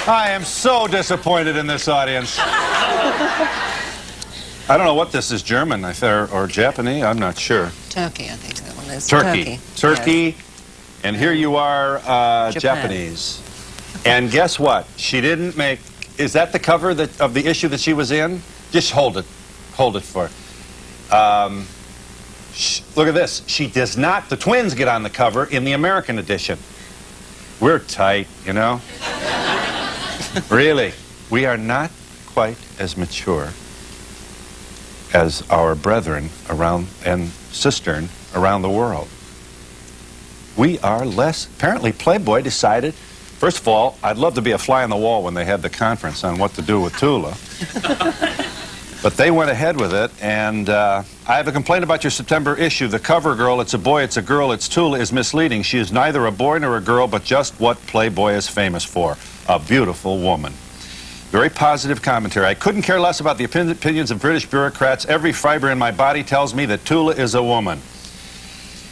I am so disappointed in this audience. I don't know what this is, German or Japanese, I'm not sure. Turkey, I think that one is. Turkey. Turkey, yes. And here you are, Japanese. And guess what? She didn't make... Is that the cover of the issue that she was in? Just hold it. Hold it for... look at this. She does not... The twins get on the cover in the American edition. We're tight, you know? Really. We are not quite as mature as our brethren around and sistern around the world. We are less... Apparently, Playboy decided... First of all, I'd love to be a fly on the wall when they had the conference on what to do with Tula. But they went ahead with it, and I have a complaint about your September issue. The cover girl, it's a boy, it's a girl, it's Tula, is misleading. She is neither a boy nor a girl, but just what Playboy is famous for, a beautiful woman. Very positive commentary. I couldn't care less about the opinions of British bureaucrats. Every fiber in my body tells me that Tula is a woman.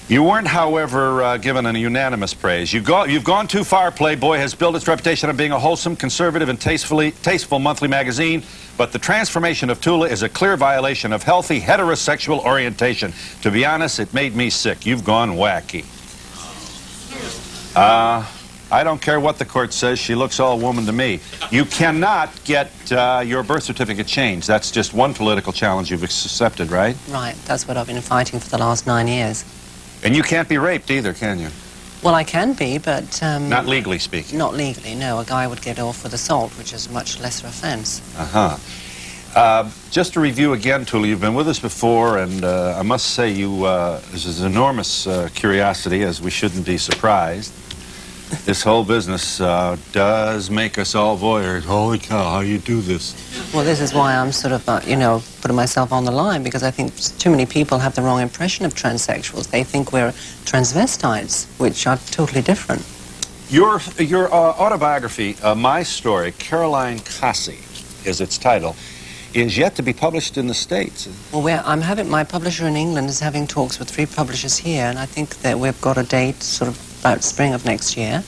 You weren't, however, given a unanimous praise. You've gone too far. Playboy has built its reputation on being a wholesome, conservative, and tasteful monthly magazine, but the transformation of Tula is a clear violation of healthy heterosexual orientation. To be honest, it made me sick. You've gone wacky. I don't care what the court says. She looks all woman to me. You cannot get your birth certificate changed. That's just one political challenge you've accepted, right? Right. That's what I've been fighting for the last 9 years. And you can't be raped either, can you? Well, I can be, but... not legally speaking? Not legally, no. A guy would get off with assault, which is a much lesser offense. Just to review again, Tula, you've been with us before, and I must say there's an enormous curiosity, as we shouldn't be surprised. This whole business does make us all voyeurs. Holy cow, how you do this? Well, this is why I'm sort of, you know, putting myself on the line, because I think too many people have the wrong impression of transsexuals. They think we're transvestites, which are totally different. Your autobiography, My Story, Caroline Cossey is its title, is yet to be published in the States. Well, my publisher in England is having talks with 3 publishers here, and I think that we've got a date sort of about spring of next year.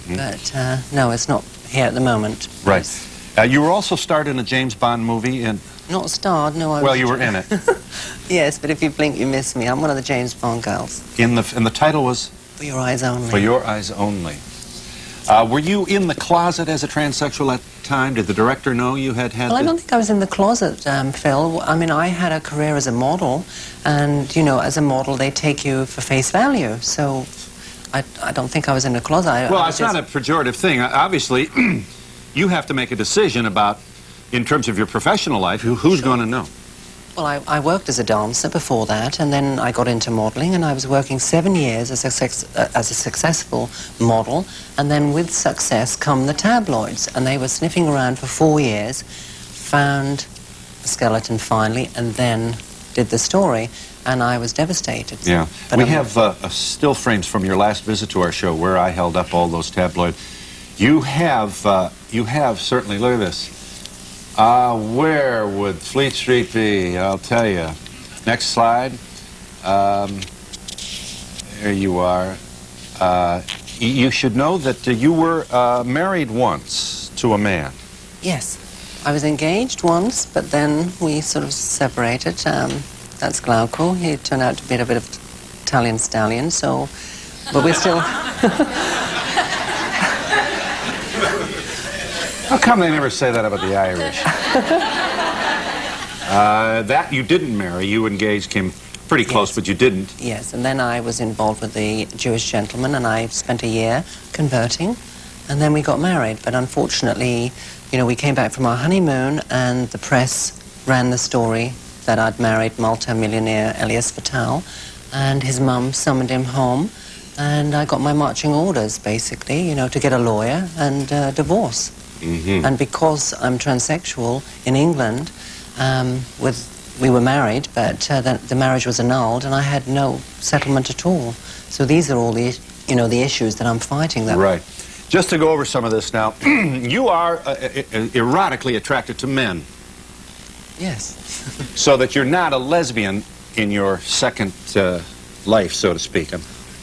But no, it's not here at the moment. Right. You were also starred in a James Bond movie in... Not starred, no. Well, you were in it. Yes, but if you blink, you miss me. I'm one of the James Bond girls. And the title was? For Your Eyes Only. For Your Eyes Only. Were you in the closet as a transsexual at the time? Did the director know you had... Well, I don't think I was in the closet, Phil. I mean, I had a career as a model, and, you know, as a model, they take you for face value, so... I don't think I was in the closet. Well, it's not a pejorative thing. Obviously, you have to make a decision about, in terms of your professional life, who's going to know. Well, I worked as a dancer before that, and then I got into modeling, and I was working 7 years as a successful model, and then with success come the tabloids, and they were sniffing around for 4 years, found a skeleton finally, and then did the story. And I was devastated. Yeah. But we have still frames from your last visit to our show where I held up all those tabloids. You have certainly, look at this. Where would Fleet Street be? I'll tell you. Next slide. There you are. You should know that you were married once to a man. Yes. I was engaged once, but then we sort of separated. That's Glauco. He turned out to be a bit of Italian stallion, so... But we're still... How come they never say that about the Irish? That you didn't marry. You engaged, came pretty close, yes. But you didn't. Yes, and then I was involved with the Jewish gentleman, and I spent a year converting, and then we got married. But unfortunately, you know, we came back from our honeymoon, and the press ran the story that I'd married multi-millionaire Elias Fattal, and his mum summoned him home, and I got my marching orders, basically, you know, to get a lawyer and divorce. And because I'm transsexual in England, we were married, but the marriage was annulled, and I had no settlement at all. So these are all the, you know, the issues that I'm fighting. Right. Just to go over some of this now, you are erotically attracted to men. Yes. So that you're not a lesbian in your second life, so to speak.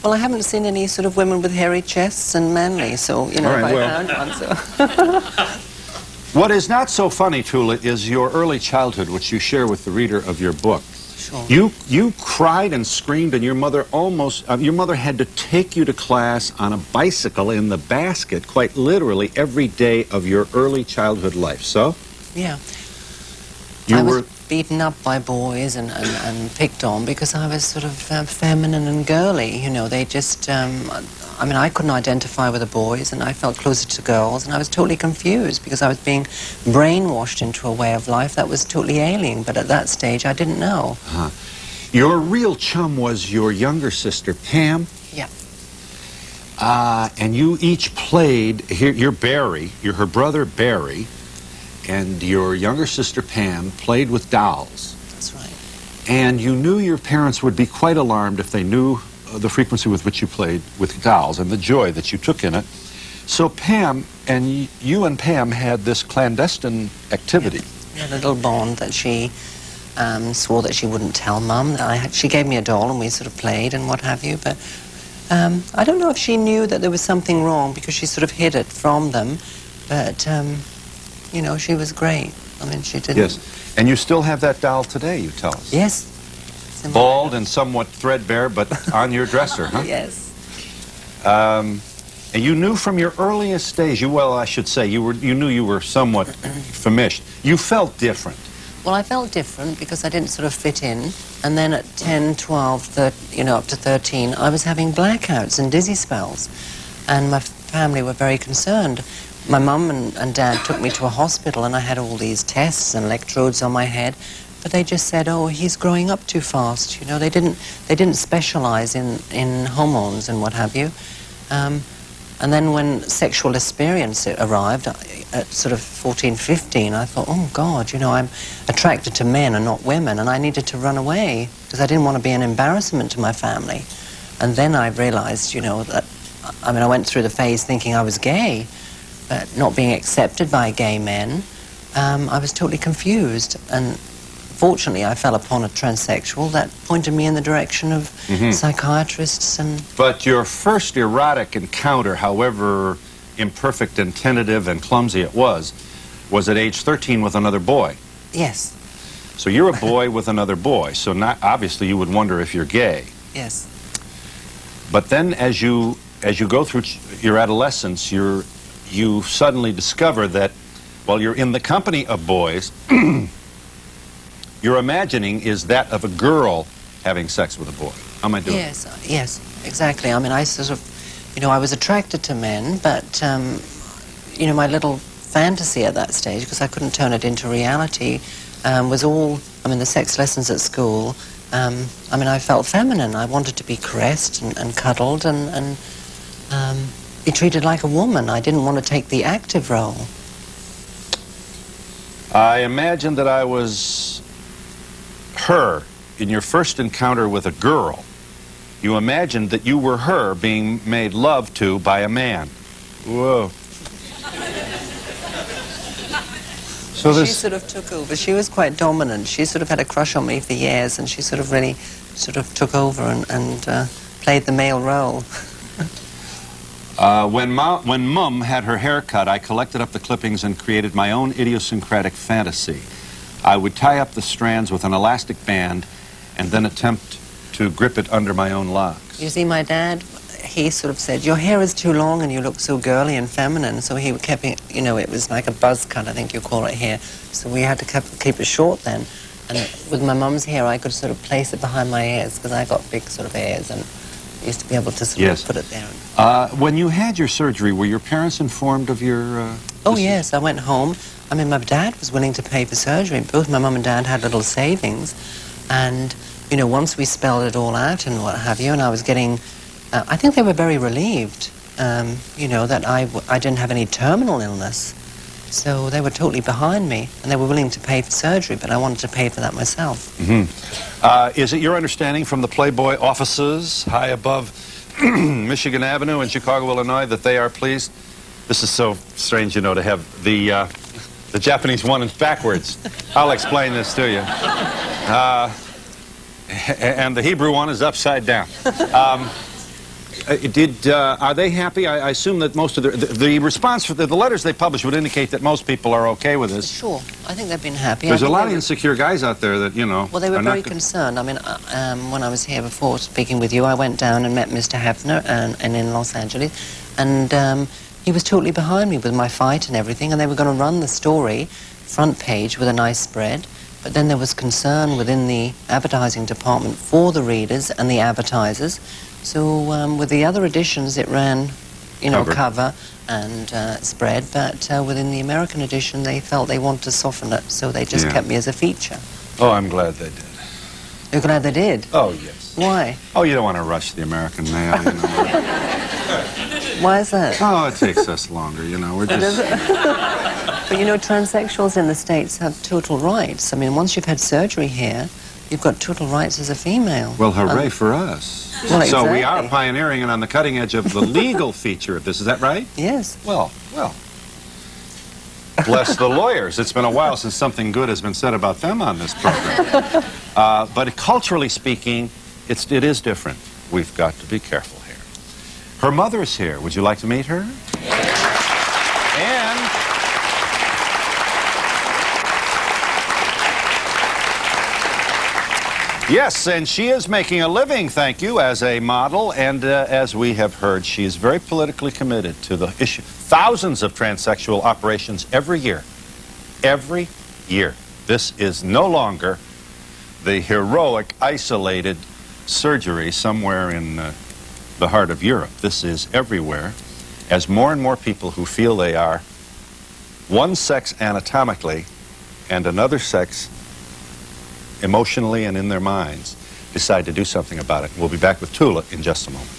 Well, I haven't seen any sort of women with hairy chests and manly, so, you know, Right, if I found one, so... What is not so funny, Tula, is your early childhood, which you share with the reader of your book. Sure. You cried and screamed, and your mother had to take you to class on a bicycle in the basket, quite literally, every day of your early childhood life. So? Yeah. You I were was beaten up by boys and picked on because I was sort of feminine and girly, you know. They just, I mean, I couldn't identify with the boys, and I felt closer to girls, and I was totally confused because I was being brainwashed into a way of life that was totally alien, but at that stage I didn't know. Your real chum was your younger sister, Pam? Yeah. And you each played, you're Barry, you're her brother Barry, and your younger sister Pam played with dolls. That's right. And you knew your parents would be quite alarmed if they knew the frequency with which you played with dolls and the joy that you took in it. So Pam, and you and Pam had this clandestine activity. We had a little bond that she swore that she wouldn't tell Mum. She gave me a doll and we sort of played and what have you, but I don't know if she knew that there was something wrong because she sort of hid it from them, but you know, she was great. I mean, she didn't... Yes, and you still have that doll today, you tell us. Yes. Bald and somewhat threadbare, but on your dresser, huh? Yes. And you knew from your earliest days, well, I should say, you knew you were somewhat famished. You felt different. Well, I felt different because I didn't sort of fit in. And then at 10, 12, 13, you know, up to 13, I was having blackouts and dizzy spells. And my family were very concerned. My mum and dad took me to a hospital, and I had all these tests and electrodes on my head. But they just said, oh, he's growing up too fast. You know, they didn't specialize in hormones and what have you. And then when sexual experience arrived at sort of 14, 15, I thought, oh, God, you know, I'm attracted to men and not women, and I needed to run away because I didn't want to be an embarrassment to my family. And then I realized, you know, that, I mean, I went through the phase thinking I was gay, but not being accepted by gay men. I was totally confused, and fortunately I fell upon a transsexual that pointed me in the direction of psychiatrists and... But your first erotic encounter, however imperfect and tentative and clumsy it was at age 13 with another boy. Yes. So you're a boy with another boy, so not, obviously you would wonder if you're gay. Yes. But then as you go through your adolescence, you suddenly discover that while you're in the company of boys, your imagining is that of a girl having sex with a boy. How am I doing? Yes, yes, exactly. I mean, I sort of, you know, I was attracted to men, but, you know, my little fantasy at that stage, because I couldn't turn it into reality, was all, I mean, the sex lessons at school, I mean, I felt feminine. I wanted to be caressed and cuddled and be treated like a woman. I didn't want to take the active role. I imagine that I was her in your first encounter with a girl. You imagined that you were her being made love to by a man. Whoa. So she sort of took over. She was quite dominant. She sort of had a crush on me for years, and she sort of really sort of took over and played the male role. When Mum had her hair cut, I collected up the clippings and created my own idiosyncratic fantasy. I would tie up the strands with an elastic band and then attempt to grip it under my own locks. You see, my dad, he sort of said, your hair is too long and you look so girly and feminine, so he kept it, you know, it was like a buzz cut, I think you call it here. So we had to keep it short then. And with my mum's hair, I could sort of place it behind my ears because I got big sort of ears and used to be able to sort of put it there. When you had your surgery, were your parents informed of your... Oh, yes, I went home. I mean, my dad was willing to pay for surgery. Both my mum and dad had little savings. And, you know, once we spelled it all out and what have you, and I was getting... I think they were very relieved, you know, that I didn't have any terminal illness. So they were totally behind me, and they were willing to pay for surgery, but I wanted to pay for that myself. Is it your understanding from the Playboy offices high above Michigan Avenue in Chicago, Illinois, that they are pleased? This is so strange, you know, to have the Japanese one is backwards. I'll explain this to you. And the Hebrew one is upside down. Are they happy? I assume that most of the response for the letters they publish would indicate that most people are okay with this. Sure. I think they've been happy. There's a lot of insecure guys out there that, you know... Well, they were very concerned. I mean, when I was here before speaking with you, I went down and met Mr. Hefner and in Los Angeles, and he was totally behind me with my fight and everything, and they were going to run the story front page with a nice spread. But then there was concern within the advertising department for the readers and the advertisers. So with the other editions, it ran, you know, cover and spread. But within the American edition, they felt they wanted to soften it, so they just kept me as a feature. Oh, I'm glad they did. You're glad they did? Oh, yes. Why? Oh, you don't want to rush the American mail, you know. Why is that? Oh, it takes us longer, you know. We're just... But, you know, transsexuals in the States have total rights. I mean, once you've had surgery here, you've got total rights as a female. Well, hooray for us. Well, exactly. So we are pioneering and on the cutting edge of the legal feature of this. Is that right? Yes. Well. Bless the lawyers. It's been a while since something good has been said about them on this program. But culturally speaking, it is different. We've got to be careful here. Her mother's here. Would you like to meet her? And... yes, and she is making a living, thank you, as a model, and as we have heard, she is very politically committed to the issue. Thousands of transsexual operations every year. Every year. This is no longer the heroic, isolated surgery somewhere in the heart of Europe. This is everywhere, as more and more people who feel they are one sex anatomically and another sex emotionally and in their minds, decide to do something about it. We'll be back with Tula in just a moment.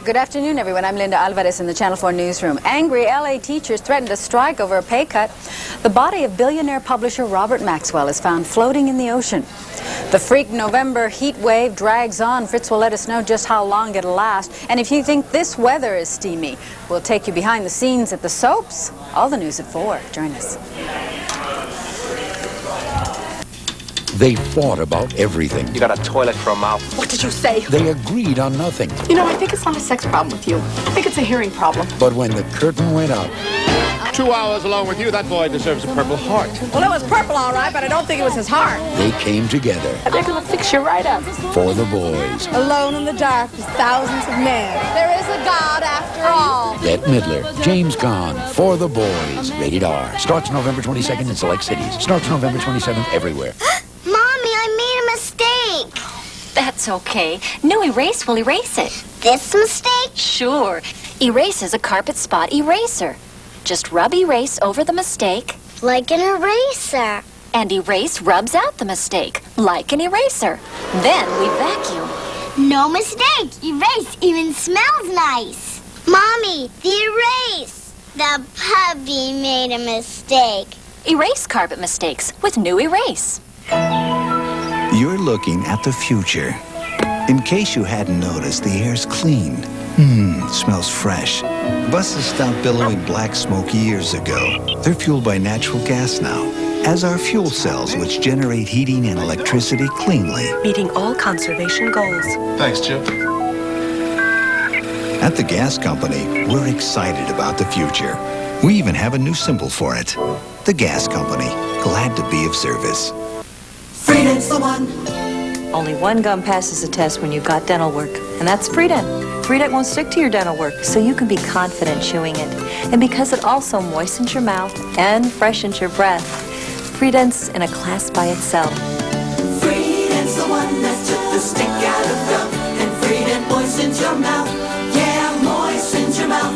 Good afternoon, everyone. I'm Linda Alvarez in the Channel 4 newsroom. Angry LA teachers threatened to strike over a pay cut. The body of billionaire publisher Robert Maxwell is found floating in the ocean. The freak November heat wave drags on. Fritz will let us know just how long it'll last. And if you think this weather is steamy, we'll take you behind the scenes at the soaps. All the news at 4. Join us. They fought about everything. You got a toilet for a mouth. What did you say? They agreed on nothing. You know, I think it's not a sex problem with you. I think it's a hearing problem. But when the curtain went up... 2 hours along with you, that boy deserves a Purple Heart. Well, it was purple, all right, but I don't think it was his heart. They came together. They're going to fix you right up. For the boys. Alone in the dark with thousands of men. There is a God after all. Bette Midler, James Caan, For the Boys. Rated R. Starts November 22nd in select cities. Starts November 27th everywhere. That's okay. New Erase will erase it. This mistake? Sure. Erase is a carpet spot eraser. Just rub Erase over the mistake. Like an eraser. And Erase rubs out the mistake, like an eraser. Then we vacuum. No mistake. Erase even smells nice. Mommy, the erase. The puppy made a mistake. Erase carpet mistakes with new Erase. You're looking at the future. In case you hadn't noticed, the air's clean. Smells fresh. Buses stopped billowing black smoke years ago. They're fueled by natural gas now, as are fuel cells, which generate heating and electricity cleanly. Meeting all conservation goals. Thanks, Chip. At the gas company, we're excited about the future. We even have a new symbol for it. The gas company, glad to be of service. Freedent's the one. Only one gum passes the test when you've got dental work, and that's Freedent. Freedent won't stick to your dental work, so you can be confident chewing it. And because it also moistens your mouth and freshens your breath, Freedent's in a class by itself. Freedent's the one that took the stick out of gum, and Freedent moistens your mouth. Yeah, moistens your mouth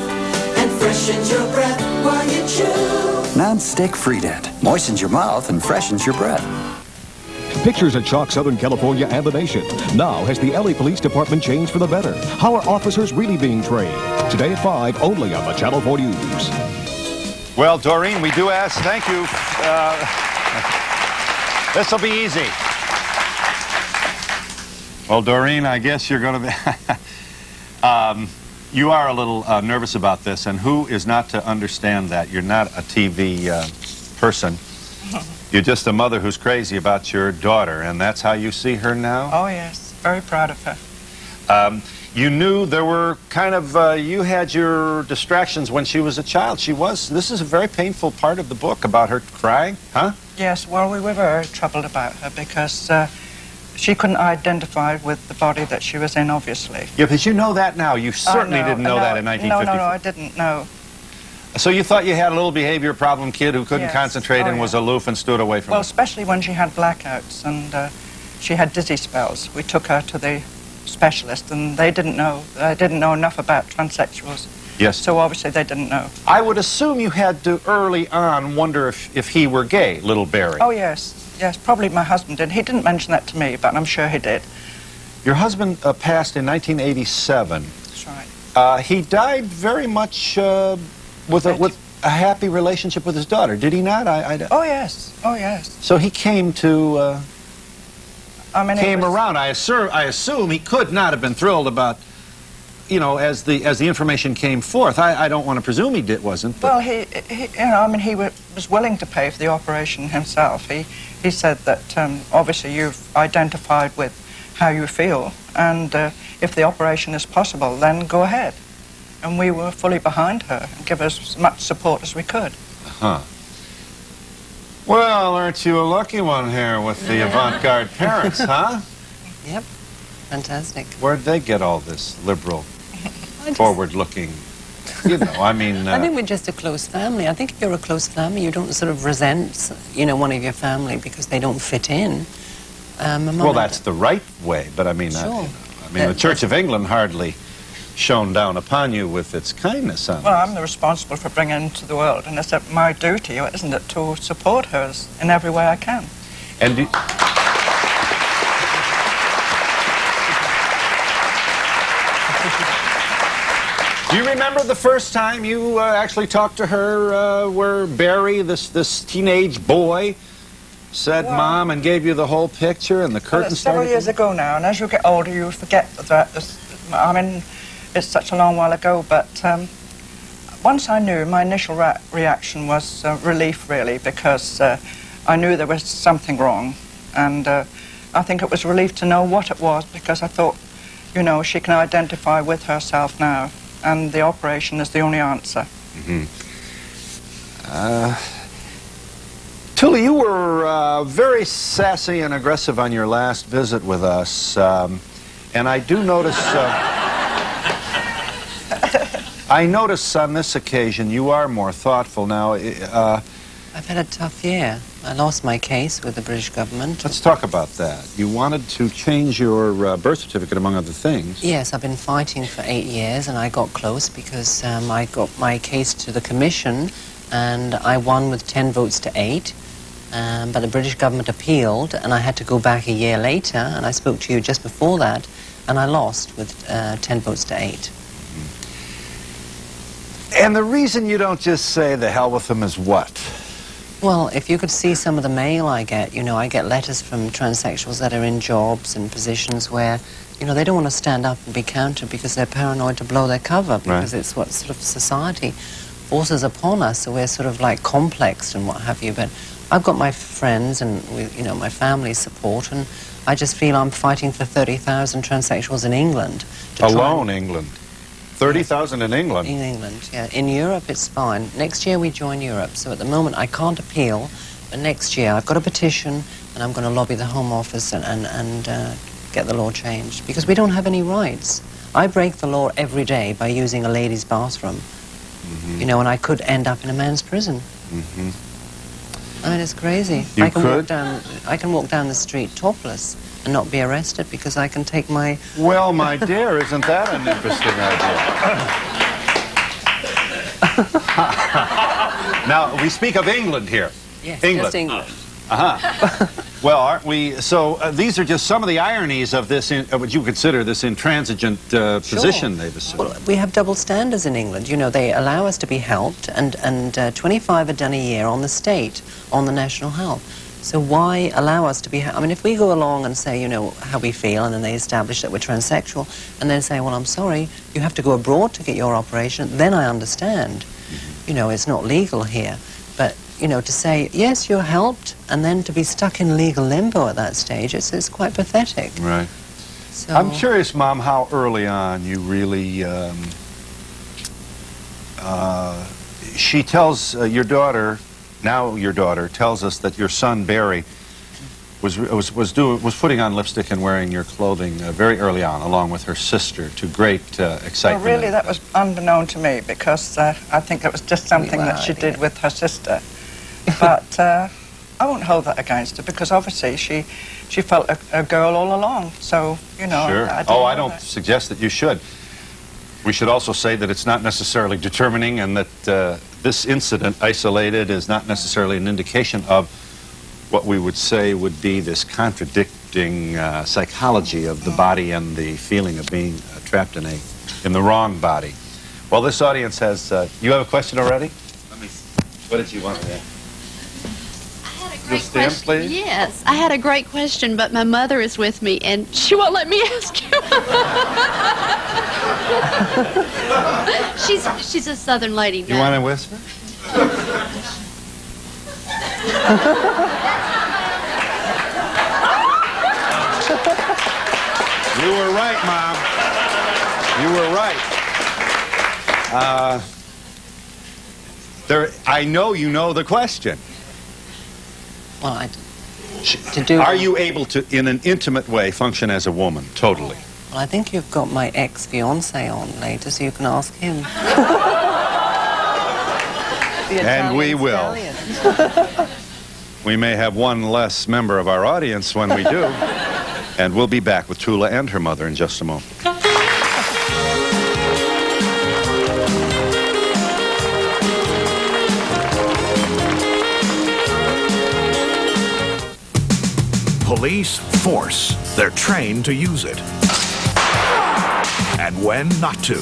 and freshens your breath while you chew. Non-stick Freedent moistens your mouth and freshens your breath. Pictures that shock Southern California and the nation. Now has the LA Police Department changed for the better? How are officers really being trained? Today at 5, only on the Channel 4 News. Well, Doreen, we do ask, thank you. This will be easy. Well, Doreen, I guess you're going to be... you are a little nervous about this, and who is not to understand that? You're not a TV person. You're just a mother who's crazy about your daughter, and that's how you see her now? Oh, yes. Very proud of her. You knew there were kind of, you had your distractions when she was a child. This is a very painful part of the book about her crying, huh? Yes, well, we were very troubled about her because she couldn't identify with the body that she was in, obviously. Yeah, but you know that now. You certainly didn't know that in 1954. No, I didn't know. So you thought you had a little behavior problem kid who couldn't concentrate and was aloof and stood away from Well, her? especially when she had blackouts and she had dizzy spells. We took her to the specialist, and they didn't know enough about transsexuals. Yes. So obviously they didn't know. I would assume you had to early on wonder if he were gay, little Barry. Oh, yes. Yes, probably my husband did. He didn't mention that to me, but I'm sure he did. Your husband passed in 1987. That's right. He died very much with a happy relationship with his daughter, did he not? Oh, yes. Oh, yes. So he came to... came was... around. I assume he could not have been thrilled about, you know, as the information came forth. I don't want to presume he wasn't. But... Well, he was willing to pay for the operation himself. He said that obviously you've identified with how you feel, and if the operation is possible, then go ahead. And we were fully behind her and give us as much support as we could. Huh. Well, aren't you a lucky one here with the avant-garde parents, huh? Yep. Fantastic. Where'd they get all this liberal, forward-looking, you know, I mean... I think we're just a close family. I think if you're a close family, you don't sort of resent, you know, one of your family because they don't fit in. Well, that's the right way, but I mean, sure. The Church of England hardly shone down upon you with its kindness on Well, I'm the responsible for bringing her into the world, and it's my duty, isn't it, to support her in every way I can. And do you remember the first time you actually talked to her where Barry, this teenage boy, said Mom and gave you the whole picture and the curtain it's several years ago now, and as you get older you forget that. I mean, it's such a long while ago, but once I knew, my initial reaction was relief, really, because I knew there was something wrong, and I think it was relief to know what it was, because I thought, you know, she can identify with herself now, and the operation is the only answer. Mm-hmm. Tula, you were very sassy and aggressive on your last visit with us, and I do notice... I notice on this occasion you are more thoughtful now. I've had a tough year. I lost my case with the British government. Let's talk about that. You wanted to change your birth certificate, among other things. Yes, I've been fighting for 8 years, and I got close because I got my case to the Commission, and I won with 10 votes to 8. But the British government appealed, and I had to go back a year later, and I spoke to you just before that, and I lost with 10 votes to 8. And the reason you don't just say the hell with them is what? Well, if you could see some of the mail I get, you know, I get letters from transsexuals that are in jobs and positions where, you know, they don't want to stand up and be counted because they're paranoid to blow their cover, because it's what sort of society forces upon us, so we're sort of like complexed and what have you. But I've got my friends and, you know, my family's support, and I just feel I'm fighting for 30,000 transsexuals in England. Alone, England? 30,000 in England? In England, yeah. In Europe, it's fine. Next year, we join Europe. So at the moment, I can't appeal. But next year, I've got a petition, and I'm going to lobby the Home Office and get the law changed. Because we don't have any rights. I break the law every day by using a ladies' bathroom. Mm-hmm. You know, and I could end up in a man's prison. Mm-hmm. I mean, it's crazy. I can walk down the street topless and not be arrested because I can take my... Well, my dear, isn't that an interesting idea? Now, we speak of England here. Yes, England. just England. Uh-huh. Well, aren't we? So these are just some of the ironies of this, what you consider this intransigent position they've assumed. Well, we have double standards in England. You know, they allow us to be helped, and 25 are done a year on the state, on the national health. So why allow us to be... I mean, if we go along and say, you know, how we feel, and then they establish that we're transsexual, and then say, well, I'm sorry, you have to go abroad to get your operation, then I understand. You know, it's not legal here. But, you know, to say, yes, you're helped, and then to be stuck in legal limbo at that stage, it's quite pathetic. Right. So... I'm curious, Mom, how early on you really... she tells your daughter... Now your daughter tells us that your son Barry was putting on lipstick and wearing your clothing very early on, along with her sister, to great excitement. Well, really, that was unbeknown to me, because I think it was just something that she did with her sister. But I won't hold that against her, because obviously she felt a girl all along. So, you know. Sure. I don't suggest that you should. We should also say that it's not necessarily determining, and that this incident, isolated, is not necessarily an indication of what we would say would be this contradicting psychology of the body and the feeling of being trapped in the wrong body. Well, this audience has... you have a question already? Let me see. What did you want to ask? Great question. Please? Yes, I had a great question, but my mother is with me, and she won't let me ask you. she's a Southern lady. You want to whisper? You were right, Mom. You were right. I know you know the question. Well, Are you able to, in an intimate way, function as a woman, totally? Well, I think you've got my ex-fiancé on later, so you can ask him. And we will. We may have one less member of our audience when we do. And we'll be back with Tula and her mother in just a moment. Police force. They're trained to use it. And when not to.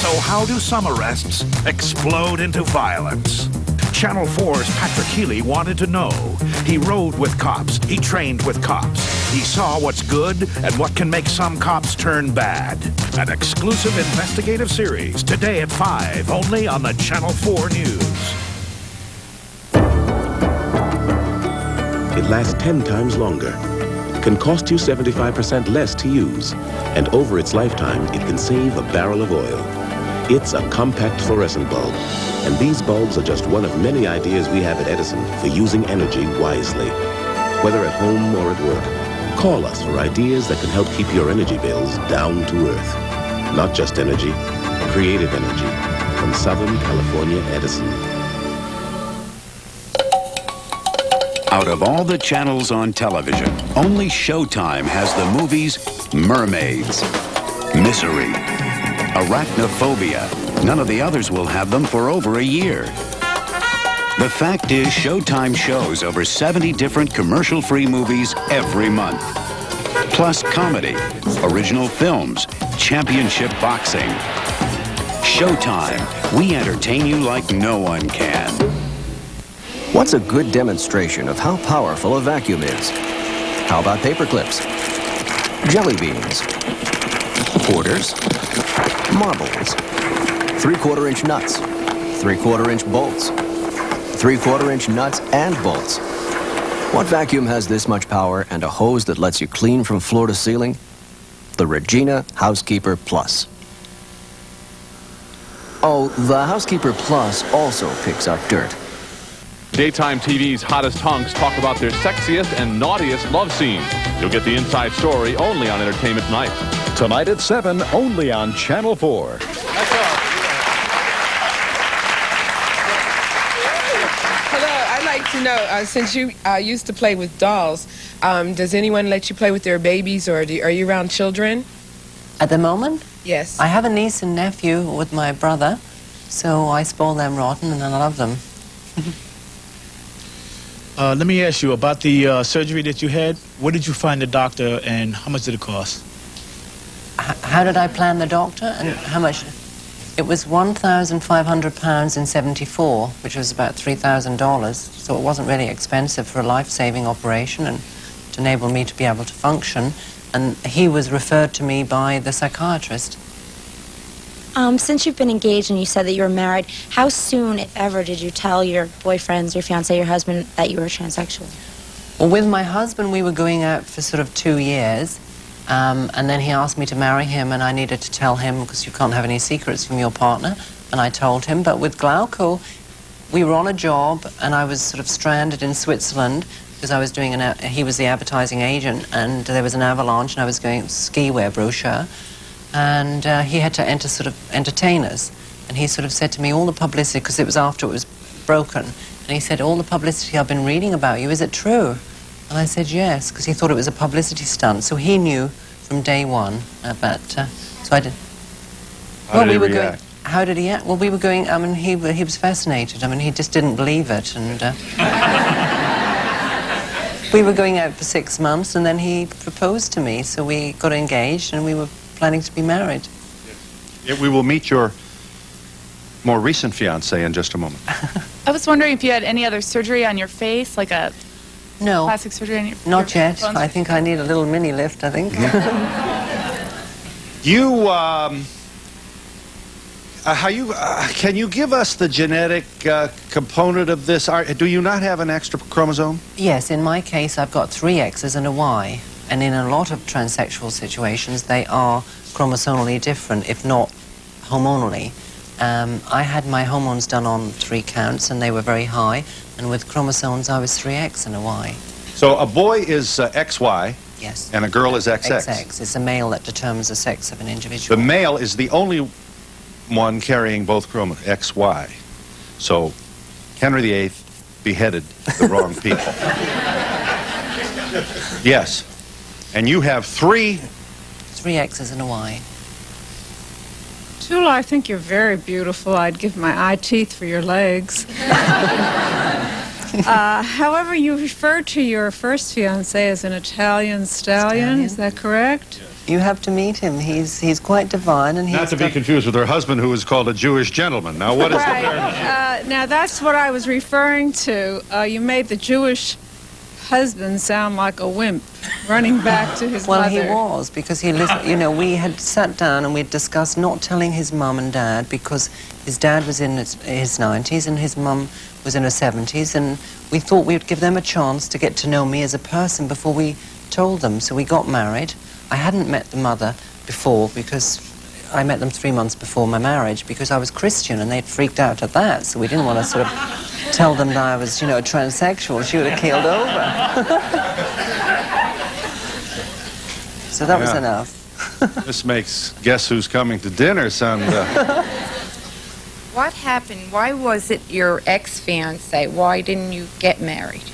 So how do some arrests explode into violence? Channel 4's Patrick Healy wanted to know. He rode with cops. He trained with cops. He saw what's good and what can make some cops turn bad. An exclusive investigative series today at 5, only on the Channel 4 News. It lasts 10 times longer, can cost you 75% less to use, and over its lifetime, it can save a barrel of oil. It's a compact fluorescent bulb, and these bulbs are just one of many ideas we have at Edison for using energy wisely. Whether at home or at work, call us for ideas that can help keep your energy bills down to earth. Not just energy, creative energy, from Southern California Edison. Out of all the channels on television, only Showtime has the movies Mermaids, Misery, Arachnophobia. None of the others will have them for over a year. The fact is, Showtime shows over 70 different commercial-free movies every month. Plus comedy, original films, championship boxing. Showtime, we entertain you like no one can. What's a good demonstration of how powerful a vacuum is? How about paper clips? Jelly beans? Quarters? Marbles? 3/4-inch nuts? 3/4-inch bolts? 3/4-inch nuts and bolts? What vacuum has this much power and a hose that lets you clean from floor to ceiling? The Regina Housekeeper Plus. Oh, the Housekeeper Plus also picks up dirt. Daytime TV's hottest hunks talk about their sexiest and naughtiest love scenes. You'll get the inside story only on Entertainment Tonight. Tonight at 7, only on Channel 4. Hello, I'd like to know, since you used to play with dolls, does anyone let you play with their babies, or are you around children? At the moment? Yes. I have a niece and nephew with my brother, so I spoil them rotten and I love them. Let me ask you about the surgery that you had. Where did you find the doctor, and how much did it cost? How did I plan the doctor, and how much? It was £1,500 in '74, which was about $3,000. So it wasn't really expensive for a life-saving operation and to enable me to be able to function. And he was referred to me by the psychiatrist. Since you've been engaged and you said that you were married, how soon, if ever, did you tell your boyfriends, your fiancé, your husband, that you were transsexual? Well, with my husband, we were going out for sort of 2 years. And then he asked me to marry him, and I needed to tell him, because you can't have any secrets from your partner. And I told him. But with Glauco, we were on a job, and I was sort of stranded in Switzerland, because I was doing he was the advertising agent, and there was an avalanche, and I was going ski wear brochure. And he had to sort of entertain us. And he sort of said to me, all the publicity, because it was after it was broken, and he said, all the publicity I've been reading about you, is it true? And I said yes, because he thought it was a publicity stunt. So he knew from day one about, so I did. How did he react? How did he act? Well, we were going, I mean, he was fascinated. I mean, he just didn't believe it. And we were going out for 6 months, and then he proposed to me. So we got engaged, and we were planning to be married. We will meet your more recent fiancé in just a moment. I was wondering if you had any other surgery on your face, like a plastic surgery on your Not yet. I think I need a little mini lift, I think. Can you give us the genetic component of this? Do you not have an extra chromosome? Yes, in my case, I've got 3 X's and a Y. And in a lot of transsexual situations, they are chromosomally different, if not hormonally. I had my hormones done on 3 counts, and they were very high. And with chromosomes, I was 3X and a Y. So a boy is XY. Yes. And a girl is XX. XX. It's a male that determines the sex of an individual. The male is the only one carrying both XY. So Henry VIII beheaded the wrong people. Yes. And you have 3 X's and a Y. Tula, I think you're very beautiful. I'd give my eye teeth for your legs. However, you referred to your first fiancé as an Italian stallion. Is that correct? You have to meet him. He's quite divine, and he's not to be confused with her husband, who is called a Jewish gentleman. Now, what is the fairness? Now, that's what I was referring to. You made the Jewish husband sound like a wimp, running back to his mother. Well, he was, because he listened. You know, we had sat down and we'd discussed not telling his mum and dad, because his dad was in his 90s and his mum was in her 70s, and we thought we'd give them a chance to get to know me as a person before we told them. So we got married. I hadn't met the mother before, because I met them 3 months before my marriage, because I was Christian and they'd freaked out at that, so we didn't want to sort of tell them that I was, you know, a transsexual. She would have keeled over. So that was enough. This makes Guess Who's Coming to Dinner sound... What happened? Why was it your ex-fiancé? Why didn't you get married?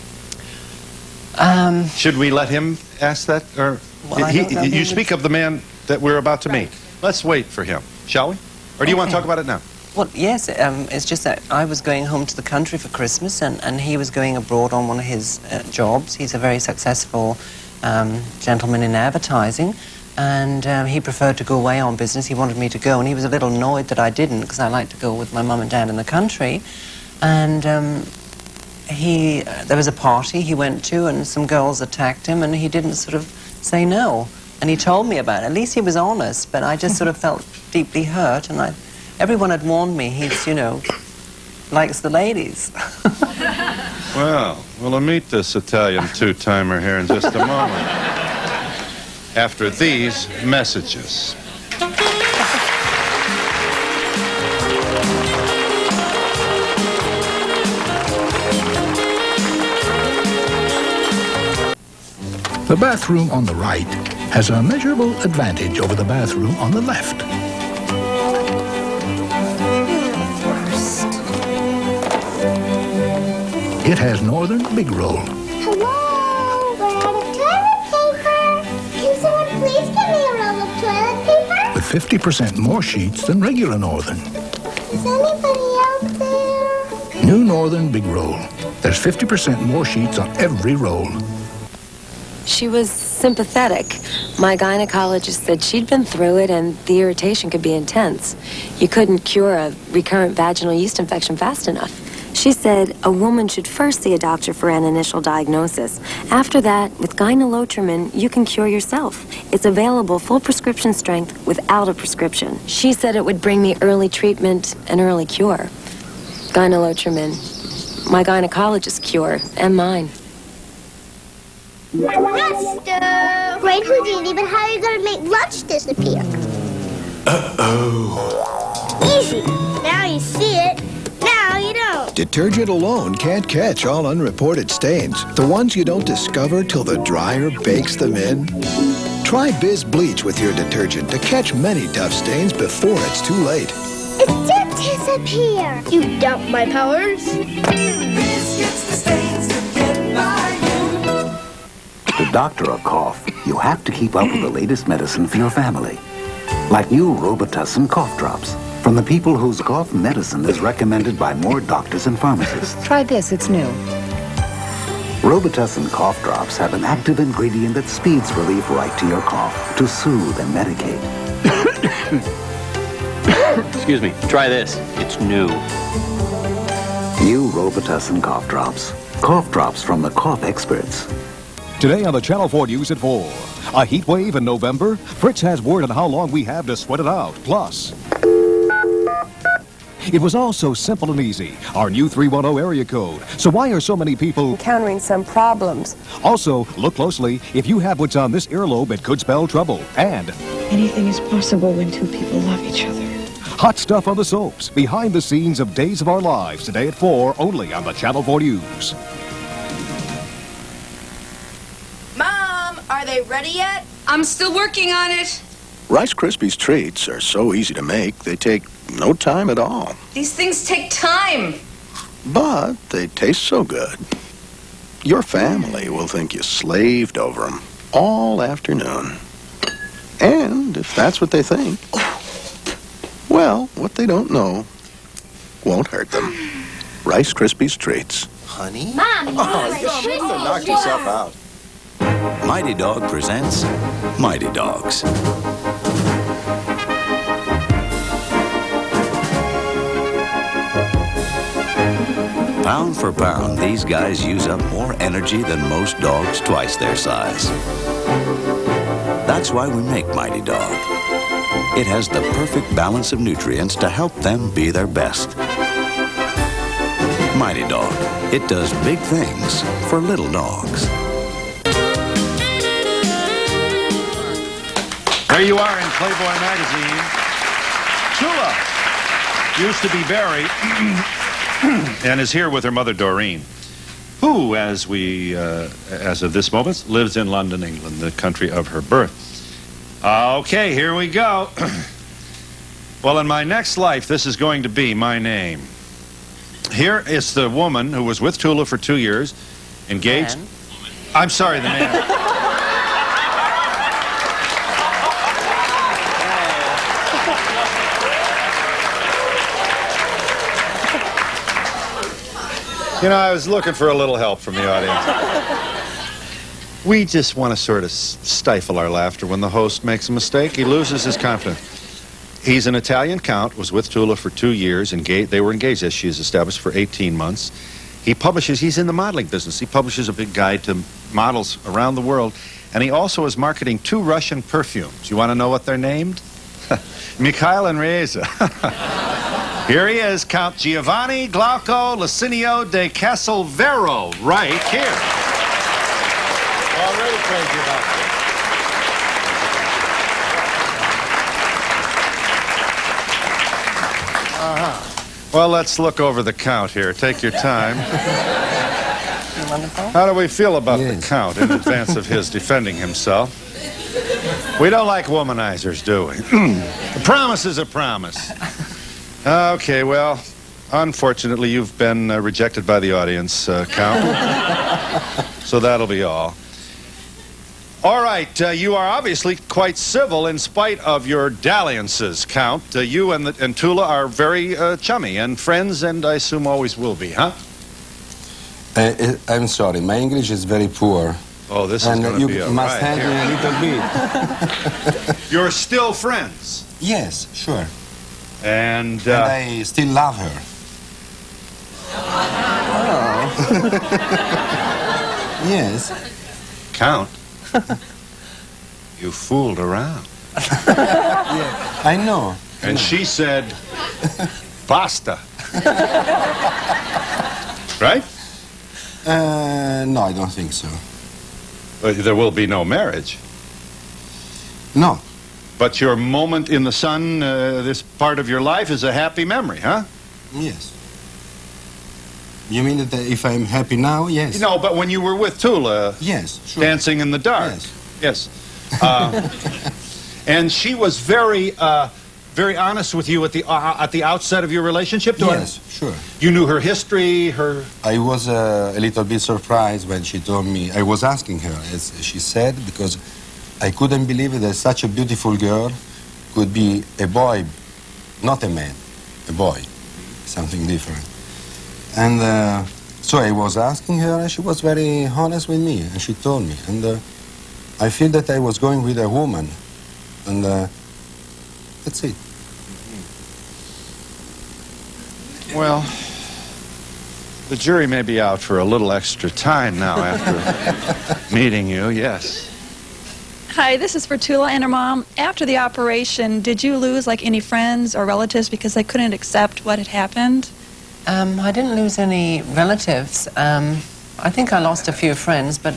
Should we let him ask that? Or well, you speak of the man that we're about to meet. Let's wait for him, shall we? Or do you want to talk about it now? Well, yes, it's just that I was going home to the country for Christmas, and he was going abroad on one of his jobs. He's a very successful gentleman in advertising, and he preferred to go away on business. He wanted me to go, and he was a little annoyed that I didn't, because I like to go with my mum and dad in the country. And there was a party he went to, and some girls attacked him, and he didn't sort of say no. And he told me about it. At least he was honest, but I just sort of felt deeply hurt, and everyone had warned me, he's, you know, likes the ladies. Well, we'll meet this Italian two-timer here in just a moment. After these messages. The bathroom on the right has a measurable advantage over the bathroom on the left. It has Northern Big Roll. Hello, we're out of toilet paper. Can someone please give me a roll of toilet paper? With 50% more sheets than regular Northern. Is anybody out there? New Northern Big Roll. There's 50% more sheets on every roll. She was sympathetic. My gynecologist said she'd been through it and the irritation could be intense. You couldn't cure a recurrent vaginal yeast infection fast enough. She said a woman should first see a doctor for an initial diagnosis. After that, with gynolotrimine, you can cure yourself. It's available full prescription strength without a prescription. She said it would bring me early treatment and early cure. Gynolotrimine, my gynecologist's cure, and mine. Presto! Great Houdini, but how are you going to make lunch disappear? Uh-oh. Easy. Now you see it. Now you don't. Detergent alone can't catch all unreported stains. The ones you don't discover till the dryer bakes them in. Try Biz Bleach with your detergent to catch many tough stains before it's too late. It did disappear. You doubt my powers? Biz gets the stains to get by you. To doctor a cough, you have to keep up with the latest medicine for your family. Like new Robitussin cough drops. From the people whose cough medicine is recommended by more doctors and pharmacists. Try this, it's new. Robitussin cough drops have an active ingredient that speeds relief right to your cough to soothe and medicate. Excuse me, try this. It's new. New Robitussin cough drops. Cough drops from the cough experts. Today on the Channel 4 News at 4. A heat wave in November? Fritz has word on how long we have to sweat it out. Plus, it was all so simple and easy. Our new 310 area code. So why are so many people encountering some problems? Also, look closely. If you have what's on this earlobe, it could spell trouble. And anything is possible when two people love each other. Hot stuff on the soaps. Behind the scenes of Days of Our Lives. Today at 4, only on the Channel 4 News. Mom, are they ready yet? I'm still working on it. Rice Krispies treats are so easy to make, they take no time at all. These things take time. But they taste so good. Your family will think you slaved over them all afternoon. And if that's what they think, well, what they don't know won't hurt them. Rice Krispies treats. Honey? Mom, you shouldn't have knocked yourself out. Mighty Dog presents Mighty Dogs. Pound for pound, these guys use up more energy than most dogs twice their size. That's why we make Mighty Dog. It has the perfect balance of nutrients to help them be their best. Mighty Dog. It does big things for little dogs. There you are in Playboy magazine. Tula used to be Barry and is here with her mother Doreen, who, as of this moment, lives in London, England, the country of her birth. Okay, here we go. Well, in my next life, this is going to be my name. Here is the woman who was with Tula for 2 years, engaged. Man. I'm sorry, the man. You know, I was looking for a little help from the audience. We just want to sort of stifle our laughter when the host makes a mistake. He loses his confidence. He's an Italian count, was with Tula for 2 years, they were engaged, as she is established, for 18 months. He's in the modeling business. He publishes a big guide to models around the world, and he also is marketing 2 Russian perfumes. You want to know what they're named? Mikhail and Reza. Here he is, Count Giovanni Glauco Lasinio de Castelvero, right here. Already crazy about this. Well, let's look over the count here. Take your time. How do we feel about the count in advance of his defending himself? We don't like womanizers, do we? A promise is a promise. Okay, well, unfortunately, you've been rejected by the audience, Count. So that'll be all. All right, you are obviously quite civil in spite of your dalliances, Count. You and Tula are very chummy and friends, and I assume always will be, huh? I'm sorry, my English is very poor. Oh, this is going to be a you must ride. help me a little bit. You're still friends? Yes, sure. And I still love her. Oh. Yes. Count, you fooled around. Yeah, I know. And she said, basta. Right? No, I don't think so. There will be no marriage. No. But your moment in the sun, this part of your life, is a happy memory, huh? Yes. You mean that if I'm happy now? Yes. No, but when you were with Tula, yes, sure. Dancing in the dark. Yes. And she was very honest with you at the outset of your relationship. Yes, sure. You knew her history, her. I was a little bit surprised when she told me. I was asking her, as she said, because I couldn't believe that such a beautiful girl could be a boy, not a man, a boy, something different. And so I was asking her, and she was very honest with me, and she told me. And I feel that I was going with a woman, and that's it. Well, the jury may be out for a little extra time now after meeting you, yes. Hi, this is for Tula and her mom. After the operation, did you lose, like, any friends or relatives because they couldn't accept what had happened? I didn't lose any relatives. I think I lost a few friends, but,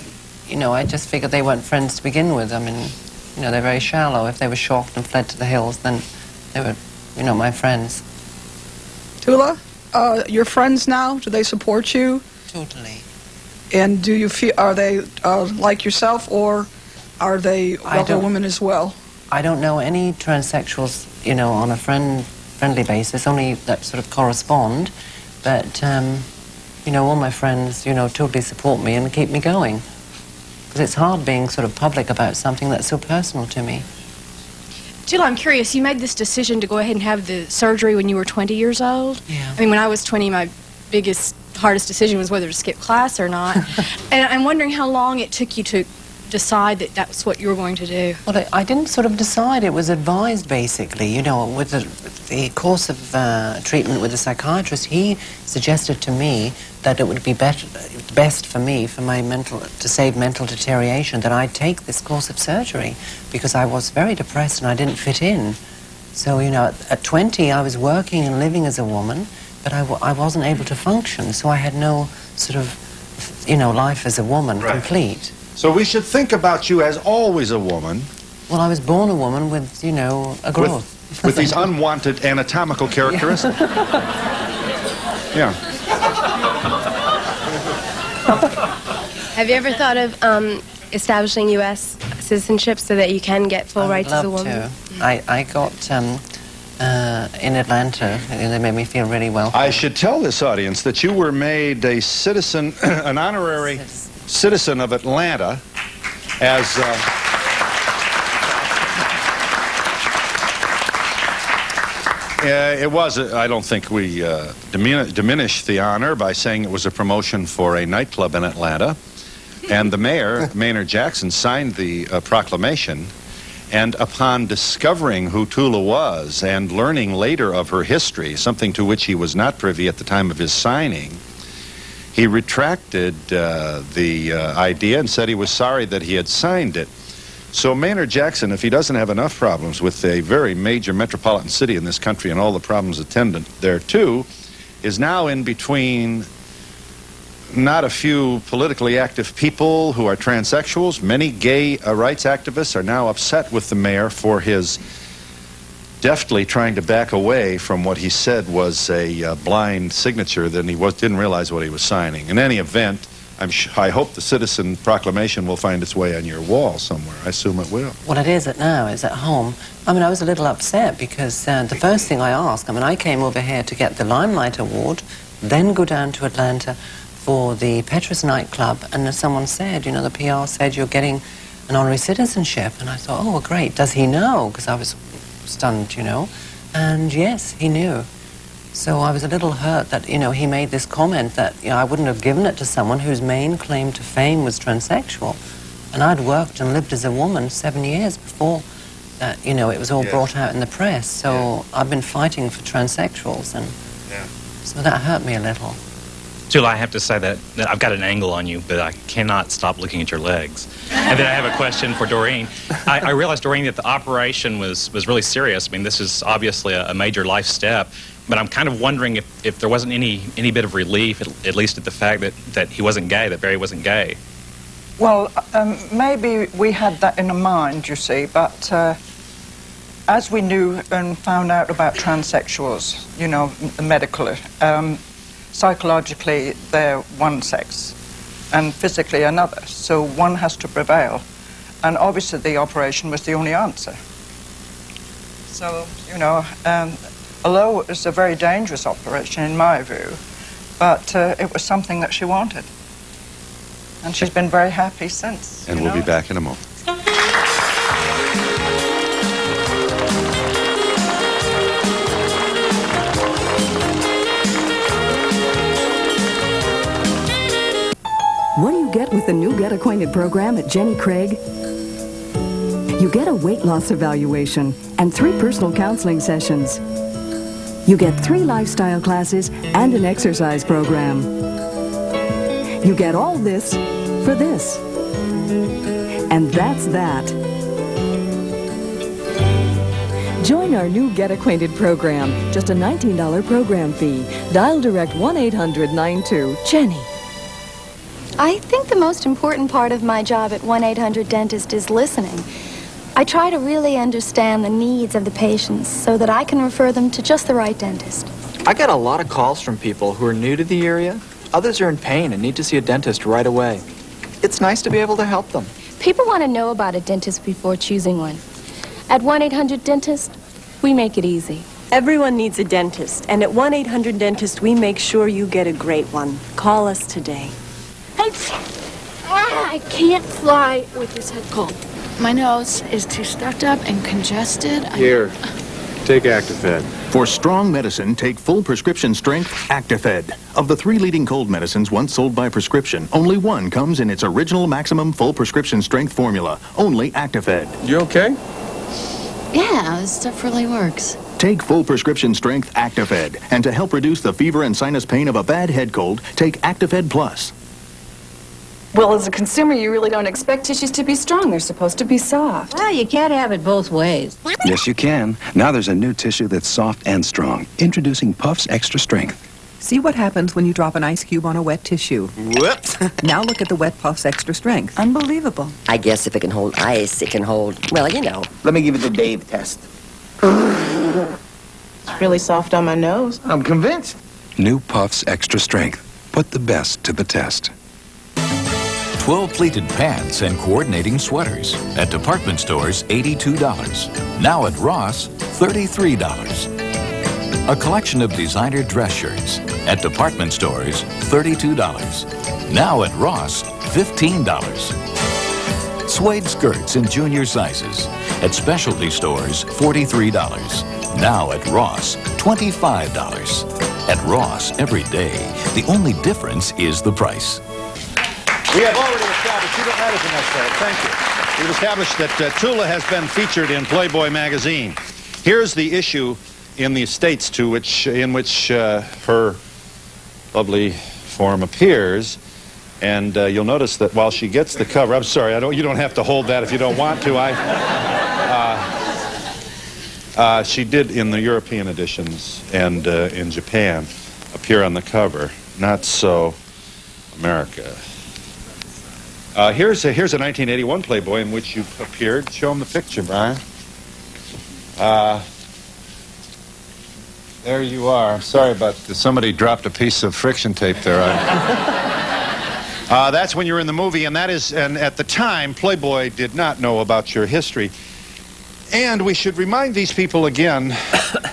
you know, I just figured they weren't friends to begin with. I mean, you know, they're very shallow. If they were shocked and fled to the hills, then they were, you know, my friends. Tula, your friends now, do they support you? Totally. And do you feel, are they like yourself, or are they other women as well? I don't know any transsexuals, you know, on a friendly basis, only that sort of correspond. But, you know, all my friends, you know, totally support me and keep me going. Because it's hard being sort of public about something that's so personal to me. Tula, I'm curious, you made this decision to go ahead and have the surgery when you were 20 years old? Yeah. I mean, when I was 20, my hardest decision was whether to skip class or not. And I'm wondering how long it took you to decide that that's what you were going to do. Well, I didn't sort of decide. It was advised, basically. You know, with the course of treatment with the psychiatrist, he suggested to me that it would be best for me, to save mental deterioration, that I take this course of surgery, because I was very depressed and I didn't fit in. So, you know, at 20, I was working and living as a woman, but I wasn't able to function, so I had no sort of, you know, life as a woman complete. So we should think about you as always a woman. Well, I was born a woman with, you know, a growth. With these unwanted anatomical characteristics. Yeah. Have you ever thought of establishing U.S. citizenship so that you can get full rights as a woman? To. I got in Atlanta, and they made me feel really welcome. I should tell this audience that you were made a citizen, an honorary citizen of Atlanta, as it was. I don't think we diminished the honor by saying it was a promotion for a nightclub in Atlanta, and the mayor, Maynard Jackson, signed the proclamation. And upon discovering who Tula was and learning later of her history, something to which he was not privy at the time of his signing, he retracted the idea and said he was sorry that he had signed it. So Maynard Jackson, if he doesn't have enough problems with a very major metropolitan city in this country and all the problems attendant thereto, is now in between not a few politically active people who are transsexuals. Many gay rights activists are now upset with the mayor for his deftly trying to back away from what he said was a blind signature that he didn't realize what he was signing. In any event, I hope the citizen proclamation will find its way on your wall somewhere. I assume it will. Well, it is now. It's at home. I mean, I was a little upset because the first thing I asked, I mean, I came over here to get the Limelight Award, then go down to Atlanta for the Petrus nightclub, and as someone said, you know, the PR said, you're getting an honorary citizenship. And I thought, oh, well, great. Does he know? Because I was stunned, you know. And yes, he knew. So I was a little hurt that, you know, he made this comment that, you know, I wouldn't have given it to someone whose main claim to fame was transsexual. And I'd worked and lived as a woman 7 years before that, you know, it was all brought out in the press. So I've been fighting for transsexuals, and so that hurt me a little. Tula, I have to say that I've got an angle on you, but I cannot stop looking at your legs. And then I have a question for Doreen. I realized, Doreen, that the operation was really serious. I mean, this is obviously a major life step, but I'm kind of wondering if there wasn't any bit of relief, at least at the fact that he wasn't gay, that Barry wasn't gay. Well, maybe we had that in mind, you see, but as we knew and found out about transsexuals, you know, medically, psychologically they're one sex and physically another, so one has to prevail. And obviously the operation was the only answer. So, you know, although it was a very dangerous operation in my view, but it was something that she wanted. And she's been very happy since. And we'll be back in a moment. What do you get with the new Get Acquainted program at Jenny Craig? You get a weight loss evaluation and 3 personal counseling sessions. You get 3 lifestyle classes and an exercise program. You get all this for this. And that's that. Join our new Get Acquainted program. Just a $19 program fee. Dial direct 1-800-92-JENNY. I think the most important part of my job at 1-800-Dentist is listening. I try to really understand the needs of the patients so that I can refer them to just the right dentist. I get a lot of calls from people who are new to the area. Others are in pain and need to see a dentist right away. It's nice to be able to help them. People want to know about a dentist before choosing one. At 1-800-Dentist, we make it easy. Everyone needs a dentist, and at 1-800-Dentist, we make sure you get a great one. Call us today. I can't fly with this head cold. My nose is too stuck up and congested. Here, take Actifed. For strong medicine, take full prescription strength Actifed. Of the 3 leading cold medicines once sold by prescription, only one comes in its original maximum full prescription strength formula. Only Actifed. You okay? Yeah, this stuff really works. Take full prescription strength Actifed. And to help reduce the fever and sinus pain of a bad head cold, take Actifed Plus. Well, as a consumer, you really don't expect tissues to be strong. They're supposed to be soft. Well, you can't have it both ways. Yes, you can. Now there's a new tissue that's soft and strong. Introducing Puffs Extra Strength. See what happens when you drop an ice cube on a wet tissue. Whoops. Now look at the Wet Puffs Extra Strength. Unbelievable. I guess if it can hold ice, it can hold, well, you know. Let me give it the Dave test. It's really soft on my nose. I'm convinced. New Puffs Extra Strength. Put the best to the test. 12 pleated pants and coordinating sweaters. At department stores, $82. Now at Ross, $33. A collection of designer dress shirts. At department stores, $32. Now at Ross, $15. Suede skirts in junior sizes. At specialty stores, $43. Now at Ross, $25. At Ross, every day, the only difference is the price. We have already established, you don't have anything else there, thank you. We've established that Tula has been featured in Playboy magazine. Here's the issue in the States in which her lovely form appears. And you'll notice that while she gets the cover, I'm sorry, you don't have to hold that if you don't want to. She did in the European editions and in Japan appear on the cover. Not so America. Here's a 1981 Playboy in which you appeared. Show him the picture, Brian. There you are. I'm sorry about this. Somebody dropped a piece of friction tape there. That's when you were in the movie, and at the time, Playboy did not know about your history. And we should remind these people again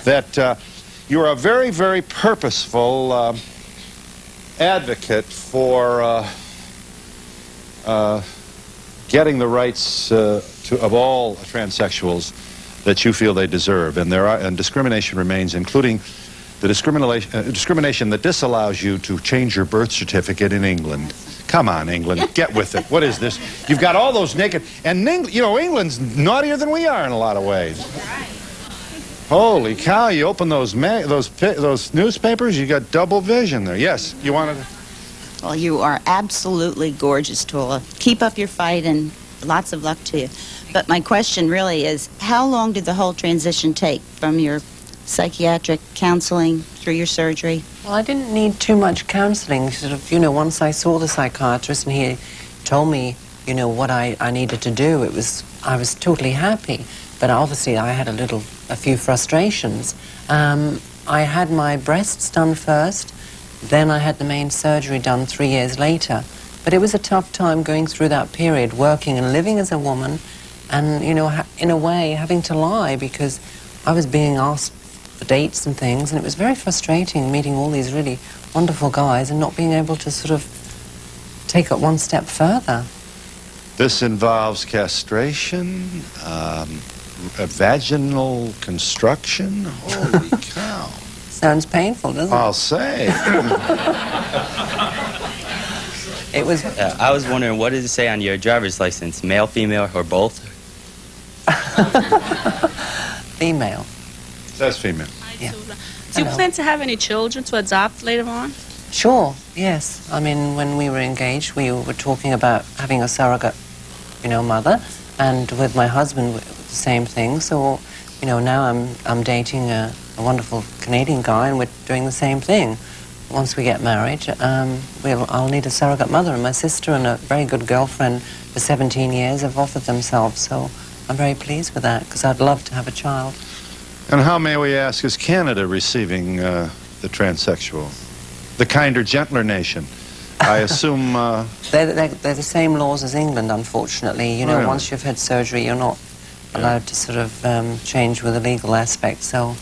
that you're a very, very purposeful advocate for getting the rights of all transsexuals that you feel they deserve, and discrimination remains, including the discrimination that disallows you to change your birth certificate in England. Come on, England, get with it. What is this? You've got all those naked, and you know, England's naughtier than we are in a lot of ways. Holy cow! You open those newspapers, you got double vision there. Yes, you wanted to. Well, you are absolutely gorgeous, Tula. Keep up your fight, and lots of luck to you. But my question really is, how long did the whole transition take from your psychiatric counseling through your surgery? Well, I didn't need too much counseling. Sort of, you know, once I saw the psychiatrist and he told me, you know, what I needed to do, I was totally happy. But obviously I had a few frustrations. I had my breasts done first, then I had the main surgery done 3 years later. But it was a tough time going through that period, working and living as a woman, and, you know, in a way, having to lie because I was being asked for dates and things, and it was very frustrating meeting all these really wonderful guys and not being able to sort of take it one step further. This involves castration, a vaginal construction. Holy cow. Sounds painful, doesn't it? I'll say. It was. I was wondering, what does it say on your driver's license? Male, female, or both? Female. It says female. Yeah. Do you plan to have any children to adopt later on? Sure, yes. I mean, when we were engaged, we were talking about having a surrogate, you know, mother, and with my husband, the same thing. So, you know, now I'm dating a wonderful Canadian guy, and we're doing the same thing. Once we get married, I'll need a surrogate mother, and my sister and a very good girlfriend for 17 years have offered themselves, so I'm very pleased with that, because I'd love to have a child. And how, may we ask, is Canada receiving the transsexual? The kinder, gentler nation. I assume... They're the same laws as England, unfortunately. You know, Really? Once you've had surgery, you're not allowed to sort of change with the legal aspect, so...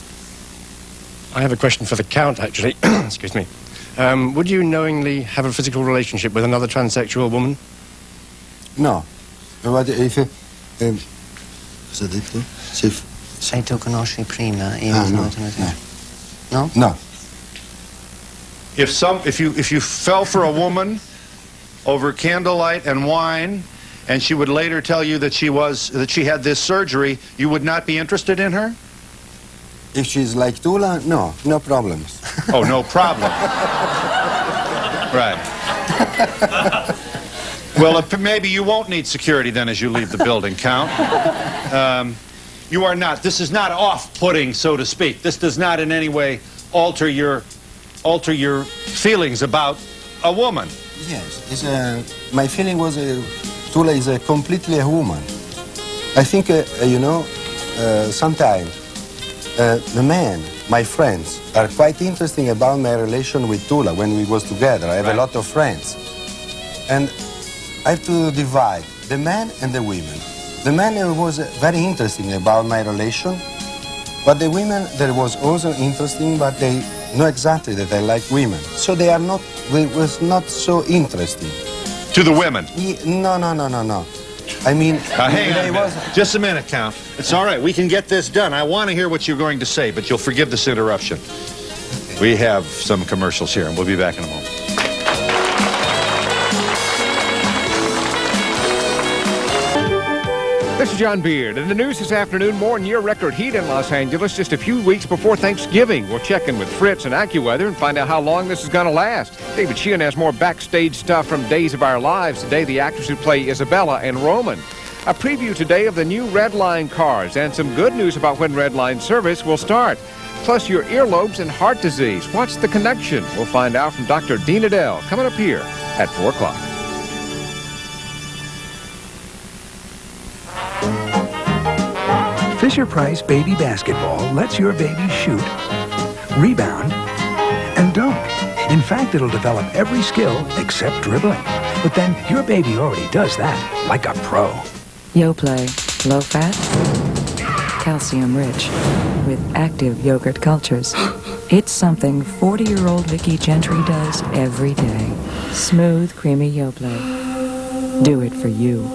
I have a question for the Count, actually. Excuse me. Would you knowingly have a physical relationship with another transsexual woman? No. But if... cosa ha detto? Sei tu conosci prima, io no. No? No. If you fell for a woman over candlelight and wine, and she would later tell you that she had this surgery, you would not be interested in her? If she's like Tula, no problems. Oh, no problem. Right. Well, maybe you won't need security then as you leave the building, Count. You are not. This is not off-putting, so to speak. This does not in any way alter your feelings about a woman. Yes. My feeling was Tula is completely a woman. I think, you know, sometimes the men, my friends, are quite interesting about my relation with Tula when we was together. I have a lot of friends. And I have to divide the men and the women. The men was very interesting about my relation, but the women, there was also interesting, but they know exactly that I like women. So they was not so interesting. To the women? No. I mean, hang on a minute. Just a minute, Count. It's all right. We can get this done. I want to hear what you're going to say, but you'll forgive this interruption. We have some commercials here, and we'll be back in a moment. This is John Beard. In the news this afternoon, more near record heat in Los Angeles just a few weeks before Thanksgiving. We'll check in with Fritz and AccuWeather and find out how long this is going to last. David Sheehan has more backstage stuff from Days of Our Lives. Today, the actors who play Isabella and Roman. A preview today of the new Red Line cars and some good news about when Red Line service will start. Plus your earlobes and heart disease. What's the connection? We'll find out from Dr. Dean Adele coming up here at 4 o'clock. Fisher-Price Baby Basketball lets your baby shoot, rebound, and dunk. In fact, it'll develop every skill except dribbling. But then your baby already does that, like a pro. YoPlay, low fat, calcium rich, with active yogurt cultures. It's something 40-year-old Vicky Gentry does every day. Smooth, creamy YoPlay. Do it for you.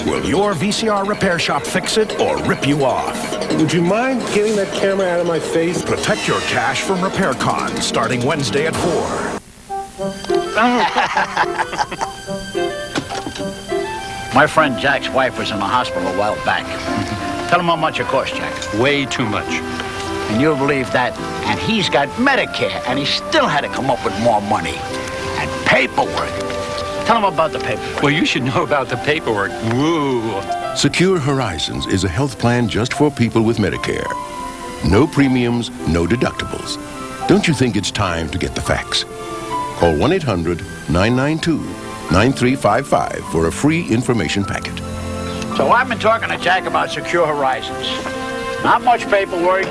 Will your VCR repair shop fix it or rip you off? Would you mind getting that camera out of my face? Protect your cash from RepairCon starting Wednesday at 4. My friend Jack's wife was in the hospital a while back. Tell him how much it cost, Jack. Way too much. And you'll believe that. And he's got Medicare, and he still had to come up with more money. And paperwork. Tell him about the paperwork. Well, you should know about the paperwork. Woo. Secure Horizons is a health plan just for people with Medicare. No premiums, no deductibles. Don't you think it's time to get the facts? Call 1-800-992-9355 for a free information packet. So I've been talking to Jack about Secure Horizons. Not much paperwork,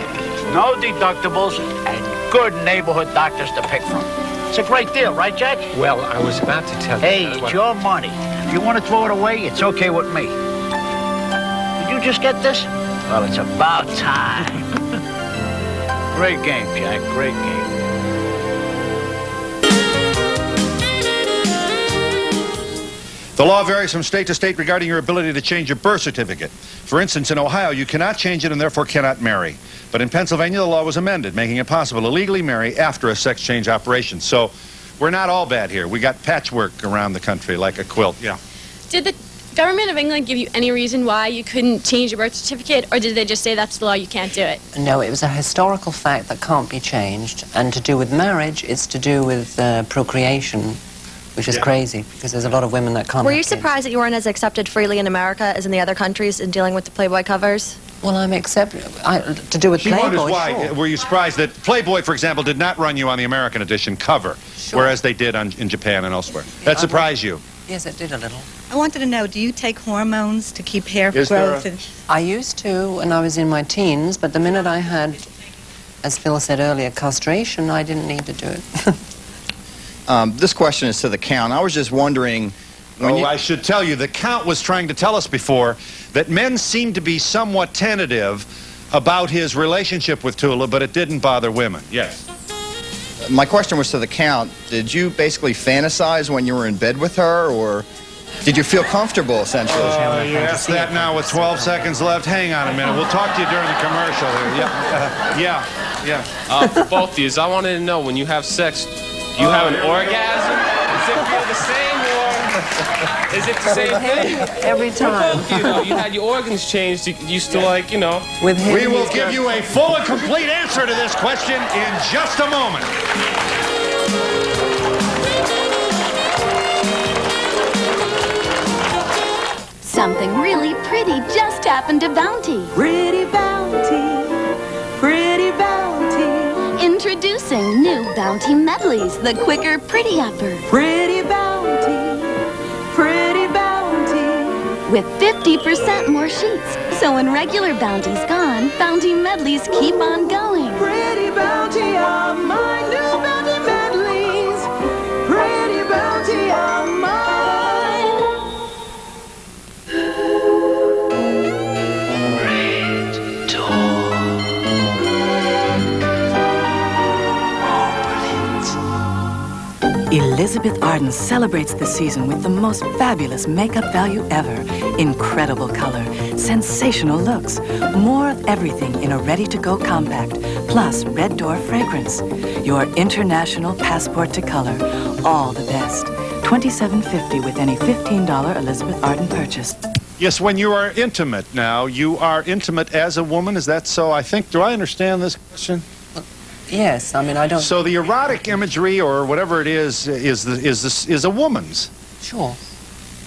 no deductibles, and good neighborhood doctors to pick from. It's a great deal, right, Jack? Well, I was about to tell you. Hey, it's your money. If you want to throw it away, it's okay with me. Did you just get this? Well, it's about time. Great game, Jack. Great game. The law varies from state to state regarding your ability to change your birth certificate. For instance, in Ohio, you cannot change it and therefore cannot marry. But in Pennsylvania, the law was amended, making it possible to legally marry after a sex change operation. So we're not all bad here. We got patchwork around the country like a quilt, yeah. Did the government of England give you any reason why you couldn't change your birth certificate, or did they just say that's the law, you can't do it? No, it was a historical fact that can't be changed. And to do with marriage, it's to do with procreation, which is crazy, because there's a lot of women that can't. Were you surprised that you weren't as accepted freely in America as in the other countries in dealing with the Playboy covers? Well, I'm accepted. To do with She Playboy, wonders why. sure. Were you surprised that Playboy, for example, did not run you on the American edition cover, whereas they did in Japan and elsewhere? That surprised you? Yes, it did a little. I wanted to know, do you take hormones to keep hair Is there growth? I used to when I was in my teens, but the minute I had, as Phil said earlier, castration, I didn't need to do it. This question is to the Count. I was just wondering... I should tell you, the Count was trying to tell us before that men seem to be somewhat tentative about his relationship with Tula, but it didn't bother women. Yes. My question was to the Count. Did you basically fantasize when you were in bed with her, or did you feel comfortable, essentially? You asked that now with 12 seconds left. Hang on a minute. We'll talk to you during the commercial here. Yeah. For both of you, I wanted to know, when you have sex, do you have an orgasm? Does it feel the same, or is it the same thing? Every time. You know, you had your organs changed. You still like, you know. With him, we will give you a full and complete answer to this question in just a moment. Something really pretty just happened to Bounty. Pretty Bounty, pretty Bounty. Introducing new Bounty Medleys, the quicker, pretty upper. Pretty Bounty, pretty Bounty. With 50% more sheets. So when regular Bounty's gone, Bounty Medleys keep on going. Pretty Bounty are my new Bounty Medleys. Pretty Bounty are mine. Elizabeth Arden celebrates the season with the most fabulous makeup value ever. Incredible color, sensational looks, more of everything in a ready-to-go compact, plus Red Door fragrance. Your international passport to color. All the best. $27.50 with any $15 Elizabeth Arden purchase. Yes, when you are intimate now, you are intimate as a woman. Is that so? I think, do I understand this question? Yes, I mean, I don't... So the erotic imagery or whatever it is a woman's? Sure.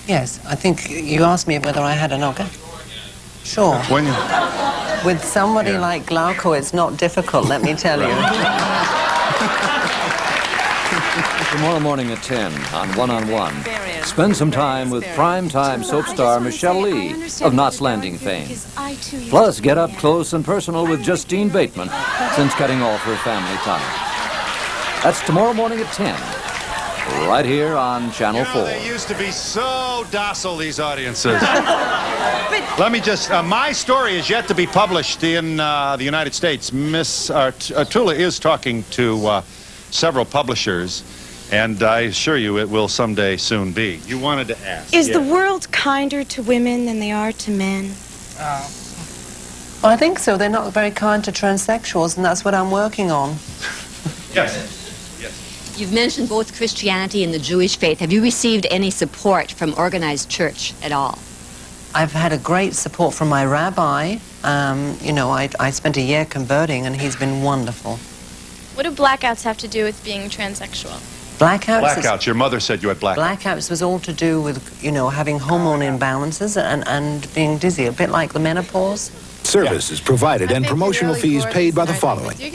Yes, I think you asked me whether I had an orgasm. Sure. When you... With somebody like Glauco, it's not difficult, let me tell you. Tomorrow morning at 10 on One-on-One. Spend some time with primetime soap star Michelle Lee of Knots Landing fame. Plus, get up close and personal with Justine Bateman, since cutting off her family time. That's tomorrow morning at 10, right here on Channel 4. They used to be so docile, these audiences. Let me just, my story is yet to be published in the United States. Miss Tula is talking to several publishers. And I assure you it will someday soon be. You wanted to ask. Is the world kinder to women than they are to men? Well, I think so. They're not very kind to transsexuals, and that's what I'm working on. Yes. You've mentioned both Christianity and the Jewish faith. Have you received any support from organized church at all? I've had a great support from my rabbi. You know, I spent a year converting, and he's been wonderful. What do blackouts have to do with being transsexual? Blackouts. Your mother said you had blackouts. Blackouts was all to do with, you know, having hormone imbalances and being dizzy, a bit like the menopause. Services provided and promotional fees paid by the following.